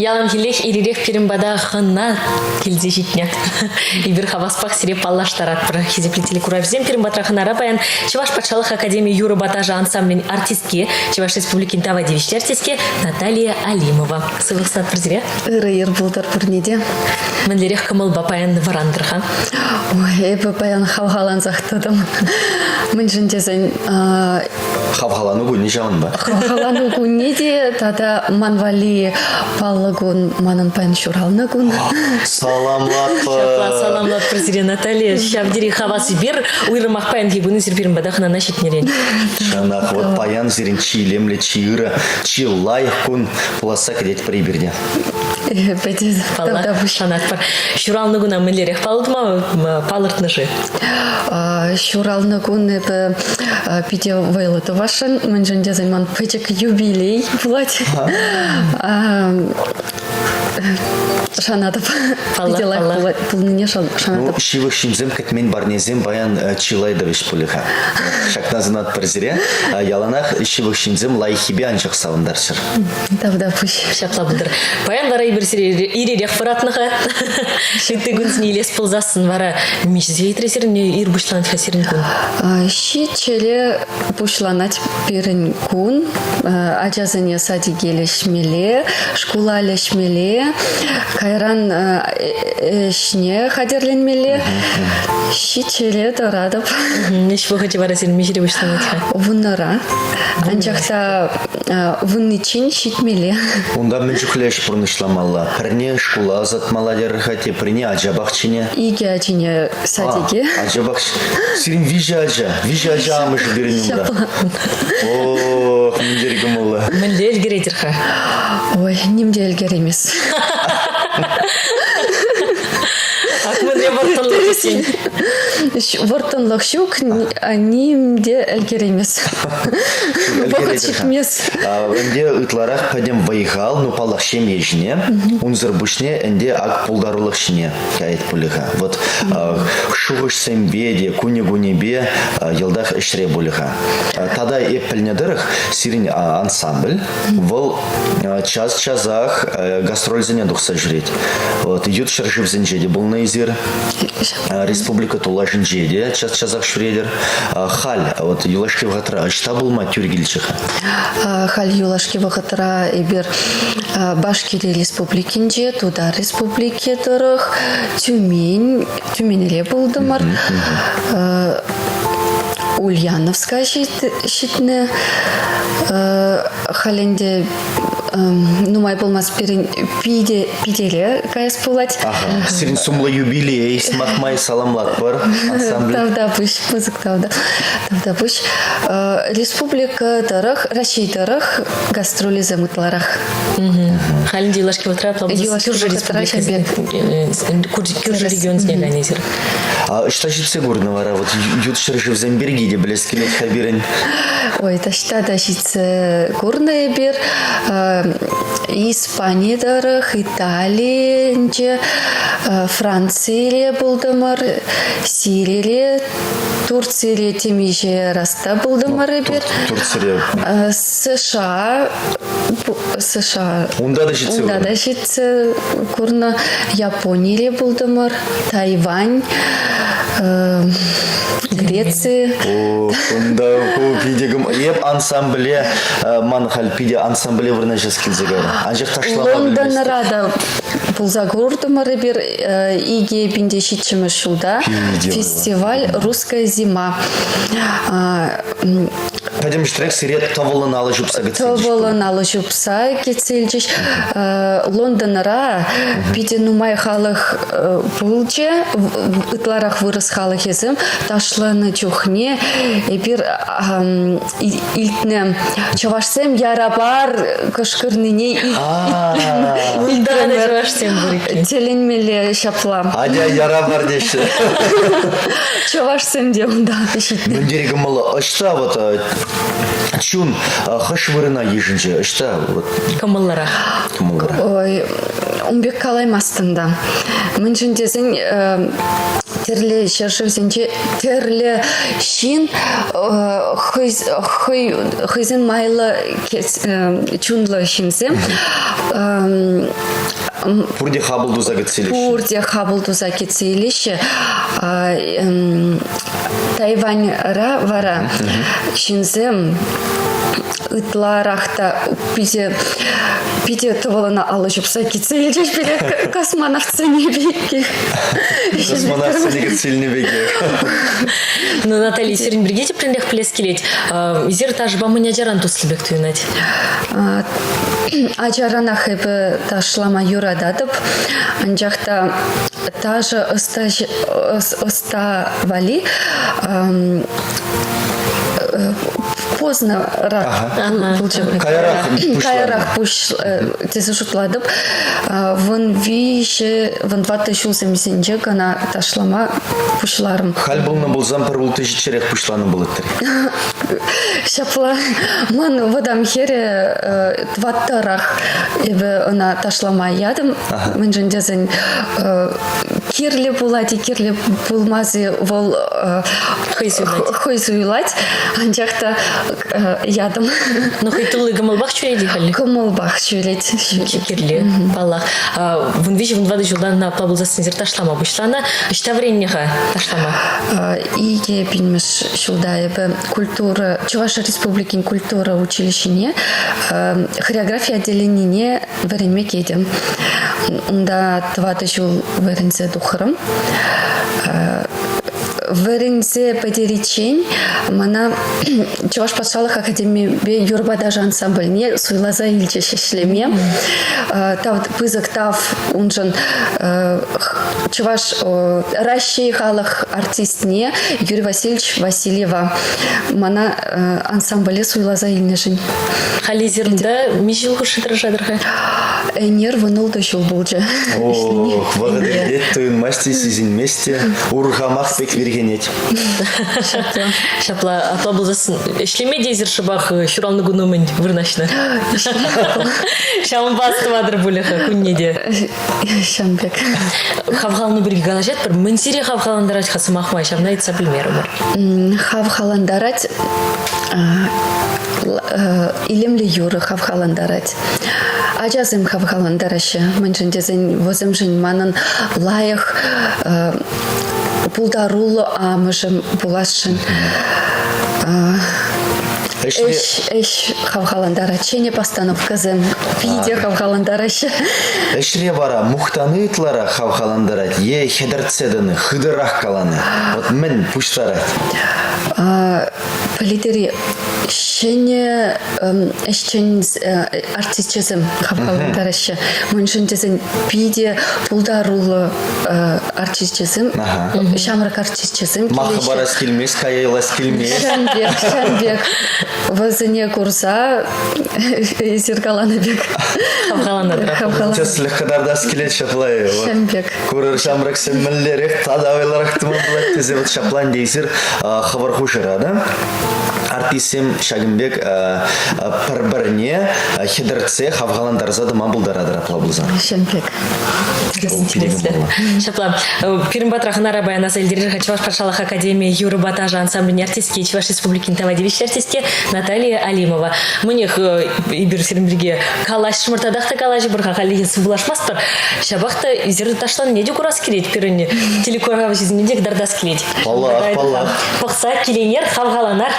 ялан хилех ирирек пиримбада ханна килзе житня. Ибир хаваспах сиреп паллаштарат бір хизеплетели куравзем пиримбатра ханара баян Чуваш патшалық академия Юры Батажа ансамблин артистке, Чуваш республикин тава девичти артистке Наталья Алимова. Сывықсат бірзіре? Ыр бұлдар бірнеде. Мінлерек кымыл бапаян варандырға. Ой, бапаян хавхалан зақтадым. Мен жіндезін... Хавхалану гуни жауын ба? Хавхалану гуни де, тада манвали паллагун манын паян шуралны гун. Саламлат. Саламлат бірзіре Наталья. Шавдери хавасы бер, уйрымақ паян кейбуны зірберін бадақына нашетнерен. Шанақ, вот паян зірін чилемлі, чиыры, чилайық күн пуласа кедет приберде. Бәдеді. Палла, шанақ бар. Шуралны гуна мінлерек палды ма палыртны жы? Шуралны гун ебі пиде вайлыты вашын. Мен жінде займан пәчек юбилей бұлады. Шанатып. Палла. Пулныне шанатып. Ну, шивых шинзем кәтмен барнезем баян чилайды веш пулыха. Шакна занат бірзіре. Яланақ шивых шинзем лайхибе анжақ савындаршыр. Тавда пуш. Шапла бұлдыр. Баян вара ибірсіре иререк фаратныға. Шитті күнсіне елес пылзасын вара. Мешізе етресерін ир бұшланат хасерін күн. Ши челе бұшланат берін күн. Ажазыне сади келешмеле, шкула лешмеле, кайран шне хадерленмеле. Ши челе дорадып. Меш бұғыжы вара сен мешіре бұшланатқа. Вуннара. Анжақта вун için шитмеле. Онда мен жүклеш бұрнышламалла. Пірне шкула затмаладер хате, пірне ажабақчине. Иге ажине садиге. Ажабақчи. Сирин вижа ажа амыш берін онда. О, мендергі молла. Мінле әлгередірға. Ой, немде әлгер емес. Акмынре бортынлығы сен. Вортынлық шук, немде әлгер емес. Вақыт шекмес. Өнде ұтларақ падем вайғал, ну палақше межіне, унзыр бұшне, өнде ак пулдарулық шіне, кәйет пулыға. Вот шуғыш сәмбеде, күне-гунебе, елдақ ішре бұлыға. Тада еппілнедірік сирин ансамбль, бұл час-чазақ гастрользіне дұқса жүрет. Вот ют шыршып зінжеде бұл наизир, республика тула жінжеде, час-чазақ шүредер. Халь, вот юлашки вғатыра, ашта бұл ма тюргілчіға? Халь юлашки вғатыра ебір Башкирия республикинже, туда республике дұрық, Тюменеле болдымыр. Ульяновска шитне халенде нумай болмас пиделе каяс болать. Сирин сумла юбилей, смахмай саламлат бар ансамбль. Тавда бұш, музык тавда бұш. Республика дұрық, Рашей дұрық, гастроли замытларах. Халенде юлашки ватыра, Кюржа республика, Кюржа регион снеганезер. Что житсе горно вара, вот ют шыршив Замбергиде, блескелет хабирен. Ой, ташта житсе горно ебір. Испания дұрық, Италия, Франция болдымыр, Сирия, Турция темеже раста болдымыр ебір. Турция. США. Унда да житсе горно. Унда да житсе горно. Япония болдымыр, Тайвань, Греция. Унда пидегім. Еп ансамбле, манхал пиде ансамбле вырнажас келзегер. Анжақ ташлама Лондон рада Пулзагурдымыр бир иге бинде шитчімі шуда. Фестиваль «Русская зима». Пойдем штрек сирет таволыналы жупса кетселдіш. Таволыналы жупса кетселдіш. Лондонра биде нумай халық бұлче, ытларах вырыс халық езім, ташланы чухне, бир илтне чавашсем ярабар кышкырныне илтне теленмеле шапла. Адя ярабар деші. Чавашсем деунда. Мендерегі малы, ашта вот чун хаш вырына ежінже, ашта вот. Камыллара. Ой, умбек калаймастында. Мен жіндесін терле шершевсенче терле шин хызын майлы чунлы шинсем Пурде хабылдуза кетселиш. Пурде хабылдуза кетселище Тайваньра вара шинзем ытларахта пиде тывалына алышып сакитсе жеш билет космонавтсы небеки. Космонавтсы не кетсельне беге. Ну, Наталья, сирин бригете прендех плес келеть. Изер таж бамы не ажаран туслыбек туйнать. Ажаранах эбі ташлама юрададып, анжақта тажы ыставали поздно кайрах пуш тезі жұтладып вон 2008 гана ташлама пушларым. Халь болна болзам пір ұлты жечерек пушланы болыттыр. Шапла ман водам хере тваттарах ебі она ташлама ядым. Мен жендезен кирлі булати, кирлі булмазы вол хойзуйлать. Анжақта ядым. Ну, хайтулы гамалбах чурейди хали? Гамалбах чурейди. Кирлі, баллах. Вон вижу, вон вады жылдан на плабылзасын зер ташлама бұшлана. Ішта временеға ташлама? Иге білмеш жылда ебі культура, Чувашия Республикин культура училищене хореография отделенине время кедем. Унда 2 жыл верензе духарым. Верензе потеричень, мана Чуваш патшалық академия юрбада ансамбльне суйлаза илче шешлеме. Тав пызык тав унжын Чуваш Россия халық артистне Юрий Васильевич Васильева. Мана ансамбле суйлаза илнежін. Хали зернда межил хушитра жадрха? Энер вынылды жыл болжа. Ох, благодарит туын масти сизин месте урхамах пек вергенет. Шапла, атла болзасын. Эшлеме дейзер шыбах шуралны гунумын вырнашна. Шамын басты вадыр булеха күннеде. Шамбек. Хавхалны бірге галажет бір мынсире хавхаландарать хасым ахмай шамна айтса білмері бар. Хавхаландарать илемлі юры хавхаландарать. Ажазым хавхаландарашы. Мэнжіндезін возымжын манын лайық пулдарулы амыжым булашын. Эш хавхаландарать. Чене постановказым. Видео хавхаландарашы. Эшре бара мухтаны итлара хавхаландарать. Е хедерцеданы, хыдырах каланы. Вот мен пуштарать. Политери шене эшчен артистчезым хавхаландарашы. Мэнжіндезін видео пулдарулы артистчезым. Шамрак артистчезым. Махы барас келмес, каяйлас келмес. Шамбек. Возыне курса зеркаланы бек. Хавхаландар. Чеслі қыдардас келет шаплай. Шамбек. Көрір шамрак сәммәллерек, тадавайларак тымы бұлат тезе вот шаплан дейсір хабар хушырады. Артистем Шагымбек бір-біріне хедіртсе хавхаландарзады мабылдарадыра плабылзан. Шамбек. Шапла, пирим батрахына рабая нас эльдирижа Чуваш патшалық академия Юры Батажа ансамбль артистки Чуваш Республикин тавадивич артистки Наталья Алимова. Мынех ибір сирімбірге калаш шмыртадақта калажы бір қақалеген сыбылашмастыр. Шабақта изерді таштан неде курас келет пиріне телекорға жизнедек дардас келет. Паллах. Пықса келенер хавғаланар.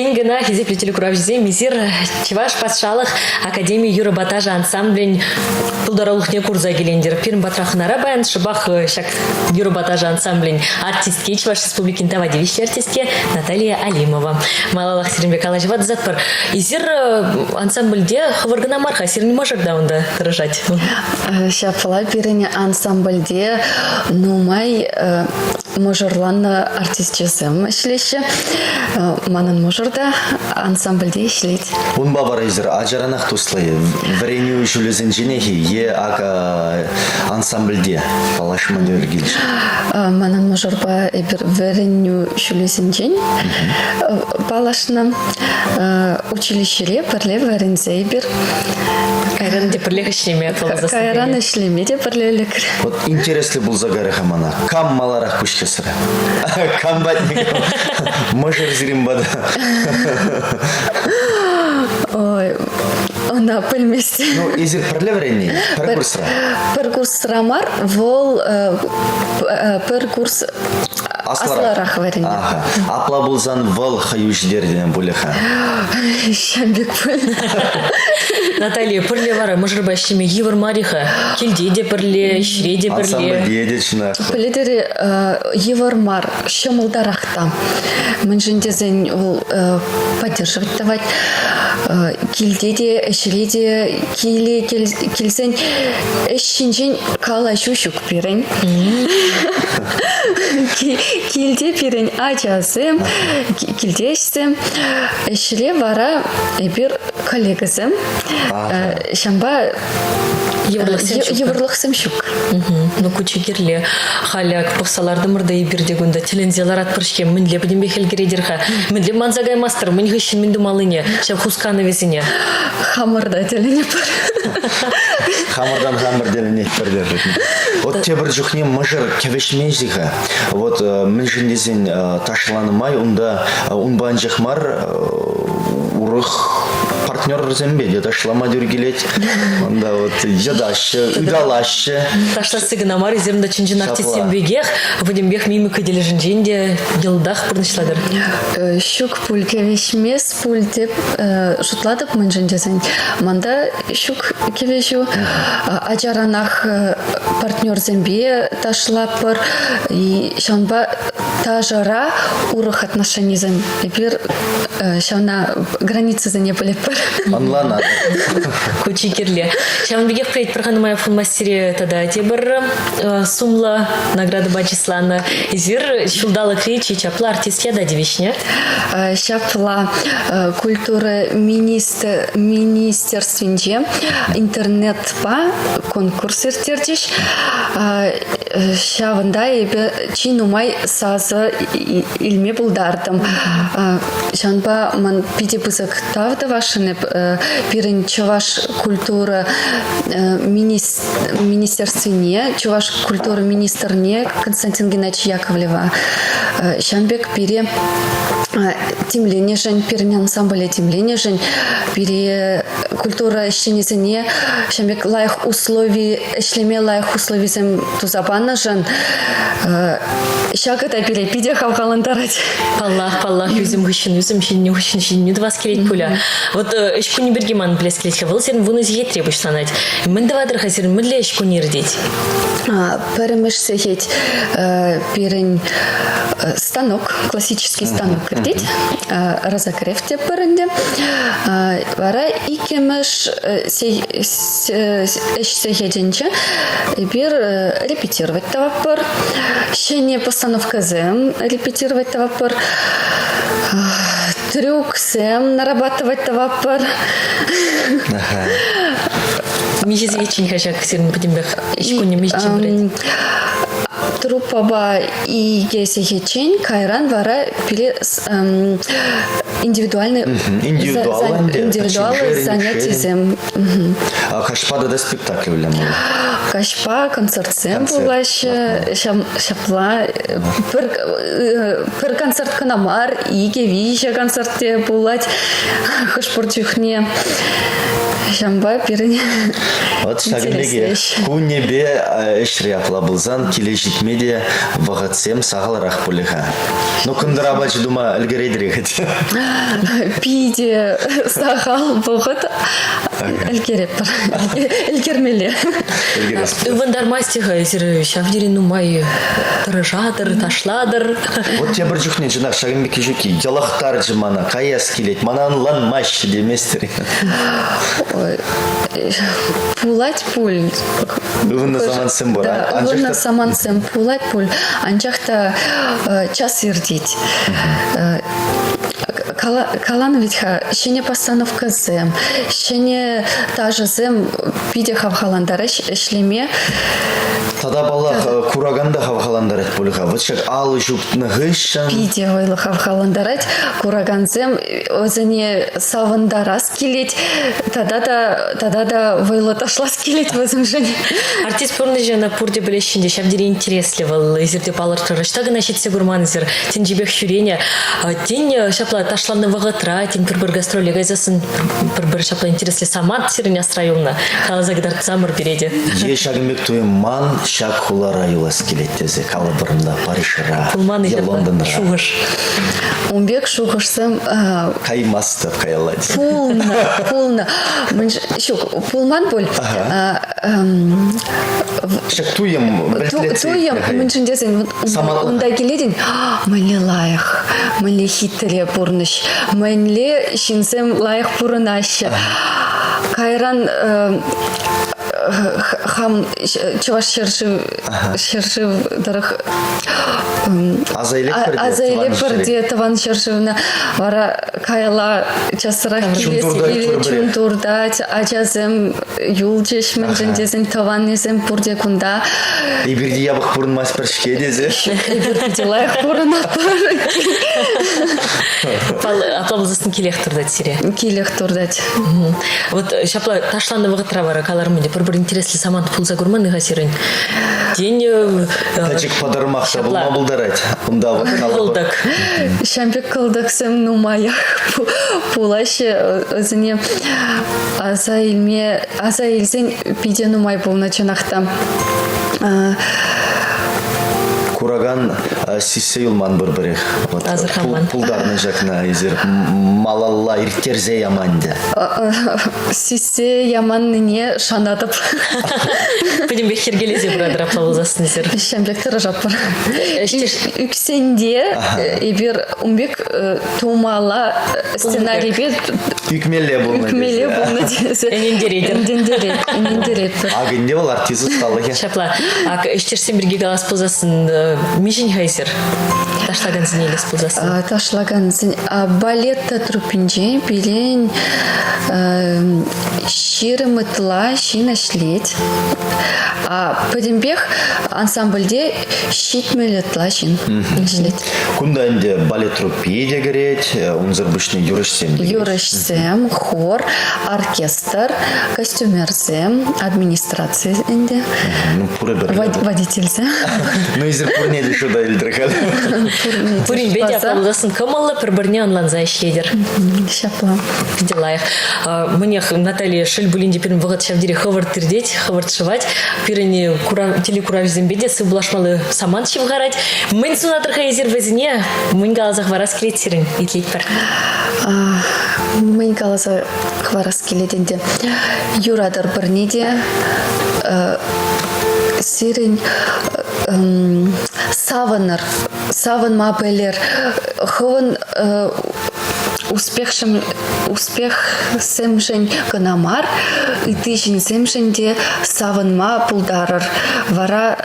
Кингена хизеплетили куравжизе мизир Чеваш патшалық Академия Юры Батажа ансамблень пулдаралухне курза келендер. Пирм батрахнара баян шыбах шак Юры Батажа ансамблень артистке Чеваш республикин тавадевище артистке Наталья Алимова. Малалах Сиренбек Алажеват затпар. Изир ансамбльде хаваргана марха сирни можак даунда тырыжать. Шапла пирене ансамбльде нумай можорланна артистчесем ишлеше. Манан можорда ансамбльде ишлейт. Он бабара изер ажаранах туслай. Вреню жүлезен женехи е ака ансамбльде. Палашман дөргилш. Манан можорба эбир вреню жүлезен жен. Палашна училищере парле врензе эбир. Кайран депрлех ишлеме. Кайран ишлеме депрлелек. Вот интересный был загары хамана. Кам маларах кушкесра. Кам батник. Можер зримбада. Ой, она пыльместе. Ну, изер парлеврени. Перкурсра. Перкурсрамар вол перкурс асларах варени. Ага. Апла булзан вол хаюждерден булеха. Шамбек пыль. Наталья, пырле вара, может быть, щеме Гивар Мариха, Кильдеде пырле, Шреде пырле. Ансамбль едечна. Пыледери Евармар, щемалдарахта. Мэнжендезен поддерживать давать. Кильдеде, Шреде, Киле, Кильсен, Эшинжен, Кала Шушук пирень. Кильде пирень ачасем, Кильдешсем, Эшре вара эбир коллегасем. Шамба Еврлықсым шук. Ну, куча кирле. Халяк, повсаларды мырда и бирдегунда. Телензелар атпыршке. Мін лебеден бехел кередерха. Мін леб манзагай мастер. Мін гыщен мін думалыне. Шап хусканы везіне. Хамырда телене пар. Хамырдан хамыр делене пердер. Вот те бір жүхне мыжыр кевешмезиха. Вот мін жіндезен ташланымай, унда унбан жахмар урых партнер зембе, это шлама дюргилеть, да вот ядаще, удалаще. Ташта сыгнамар изернда чинжин артистен бегех, будем бег мимика дележинженде делдах пурнышладыр. Щук пульке вешмес пульте шутладып мынжендесен. Манда щук кевешу аджаранах партнер зембе ташлапыр и шанба тажара урых отношений зем. Теперь шана границы за не были пар. Анлана. Кучи кирле. Шам бегех проект проханымая фон мастере тогда тебір сумла награда Бачислана. Изир шулдала кречи чапла артист яда девишня. Шапла культура министерствинче интернет па конкурс иртердиш. Шавында ебе чинумай сазы илме булдардым. Шанба ман пиде пызык тавды вашыны пирен чуваш культура министерствине, чуваш культура министрне Константин Геннадьевич Яковлева. Шанбек пире тимлене жен, пирен ансамбле тимлене жен, пире культура ищенезене, шанбек лайх условий, шлеме лайх условий зем тузабана жен. Шагата пире пиде хавгалантарать. Паллах, юзем гыщен, не два скелет пуля. Вот эшку не бергеман плескелечка, волсерн вуныз ей требуешь санать. Мен давадыр хасер, мы для эшку не рдеть. Перемеш сехеть пирень станок, классический станок рдеть, разогревте перенде. Вара икемеш сехетенче, и пир репетировать тавапор. Щене постановка зем репетировать тавапор. Трюк сем нарабатывать тавапор. Мижез вечень хашак сирн будембек. Ишку не мижез брать. Трупаба и гесехечень кайран вара пили индивидуальные Индивидуалы занятия зем. Кашпада да спектакль для меня. Кашпа концертсем Концерт, булашы, шапла пір концерт канамар, иге виже концертте булать, хышпурчухне. Шамба пирин. Вот шагынбеге кунебе эшрияпла булзан келешит медиа вагатсем сагаларах пулиха. Ну кындырабачы дума ілгерейдірегет. Пиде сахал бұғыт ілгереппір. Ілгермеле. Вандар мастиға езір шавдерин нумай тұрыжадыр, ташладыр. Вот я бір жүхне жинақ шагынбеке жүки. Ялақтар жымана қаяс келет. Манан лан маш деместер. Пулать пуль. Ывынна самансым бар. Да, ывынна самансым пулать пуль. Анчақта час ердить. Калановитха, шене постановка зем, шене тажы зем пиде хавхаландары шлеме. Тада бала кураганда хавхаландарат пулиха. Вот шак алы жүктіні ғышшан. Пиде ойлы хавхаландарат, кураган зем, өзіне савындарас келет, тада да ойлы ташлас келет өзім жене. Артист пұрны жана пұрде білешінде шабдері интереслевал, езірде балыр тұрыштағы нашетсе бұрман езір, тен жебек шүрене, тен шапла ташланы вағытра, тен бір гастроли гайзасын, бір шапла интересле самат сиріне астрайуына, қалазагдар замыр береді. Е шагынбек туы ман шак хулара юлас келеттезе, калабырында, Паришыра, Пулман е Лондонра. шуғыш. Умбек шуғышсым Каймасты каялады. пулна. Пулман боль. Шак туем Туем, мыншын десен, онда келеден, мәлі лайық, мәлі хиттіре бұрныш, мәлі шинсем лайық бұрынашы. Кайран хам чуваш шершив дырых азайлеп бірде таван шершивна вара кайла часырақ келес или чунтурда ачазым юл жешмен жендесін таван несем пурде кунда Ибирди ябық бұрын маспаршке дезе. ибирди лайық бұрын Аплабылзасын келек тұрдат сире. келек турдать. Вот шапла ташланды вағытра бара калармыде, бір интереслі саманты пулза гурман иғасирын. День... Тачик подармақша бұлма бұлдарать. Бұнда вот Кылдак. Шампек кылдаксым нумаях пулашы өзіне аза илсен пиде нумай болна чанақта. Кураган сиссе юлман бір-бірек. Азырханман. Пулдарны жақна езір. Малалла иртерзе яманды. Сисе яманныне шанатып. Пойдем бек хергелезе бұрадыр аплабылзасын езір. Шампек тұрыжап бар. Үксенде ебір умбек тумала сценарий бет Үкмеле болна дезе. үкмеле болна дезе. Энендерет. Агынде ол артизы сталы. Шапла, іштерсен бірге галас пулзасын мишень хайсер. Ташлаган зінелес пулзасын. Ташлаган зін. Балетта трупинже билен ширымытла шина шлет. Падембек ансамбльде щитмелетла шин шлет. Кунда инде балет труппеде греть, унзыр бішне юрышсем. Юрышсем, хор, оркестр, костюмерсем, администрация инде. Ну, пуры бір. Водительсем. Ну, изір пурнеді шуда илдірхал. Пурин беде аплабылзасын кымылы бір-біріне онланза ішледер. Шапла. Делаях. Мне Наталья Шельбулинди пирин вағыт шавдері хывырт тірдеть, хывырт шывать. Пирини телекураж зембеде сыблашмалы саман шивгарать. Мын сунатырха езер везіне, мын галазақ варас келетсерін етлейт бар. Мын галаза хварас келеденде. Юрадыр бірнеде сирин савын мапелер хывын успех семшен гынамар, итишин семшенде савынма пулдарыр. Вара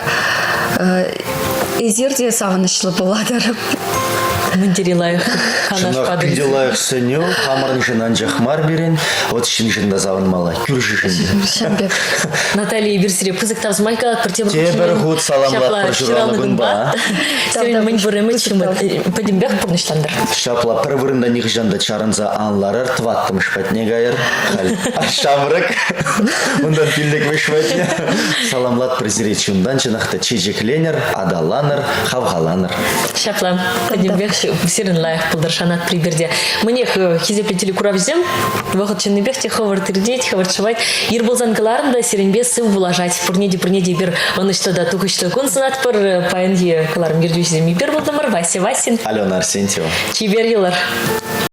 эзерде савынышлы боладыр. Мындерилаев ханаш Шынақ падырыз. пиделайық сөню, хамырын жынан жақмар берен, вот шын жында завынмала, күрші жында. Шамбек. Наталья Бирсире пызык тавзмайка пыртебір Тебір худ саламлат пыржыранығын ба. Сен мын бұрымы чымы подимбек пұрныштандыр. Шапла пір вырында них жанда чарынза анларыр, тваттымыш пәтне гайыр. Шамрык. Ондан пилдек вешвәтне. Саламлат пырзиречі ундан чынақта чежекленер, адаланыр, хавғаланыр. Шапла подимбек сирен лайық пылдыр шанат приберде. Мнех хизеплетели куравзем, вахыт чынныбек те хавар тырдеть, хавар чывать. Ирболзан каларында сиренбе сыв булажать. Пурнеди бір онышто да тухышто кун сынат пыр паянге каларым бердюзем. Ибер болдымыр Вася Васин. Алена Арсентьева. Чибер елар.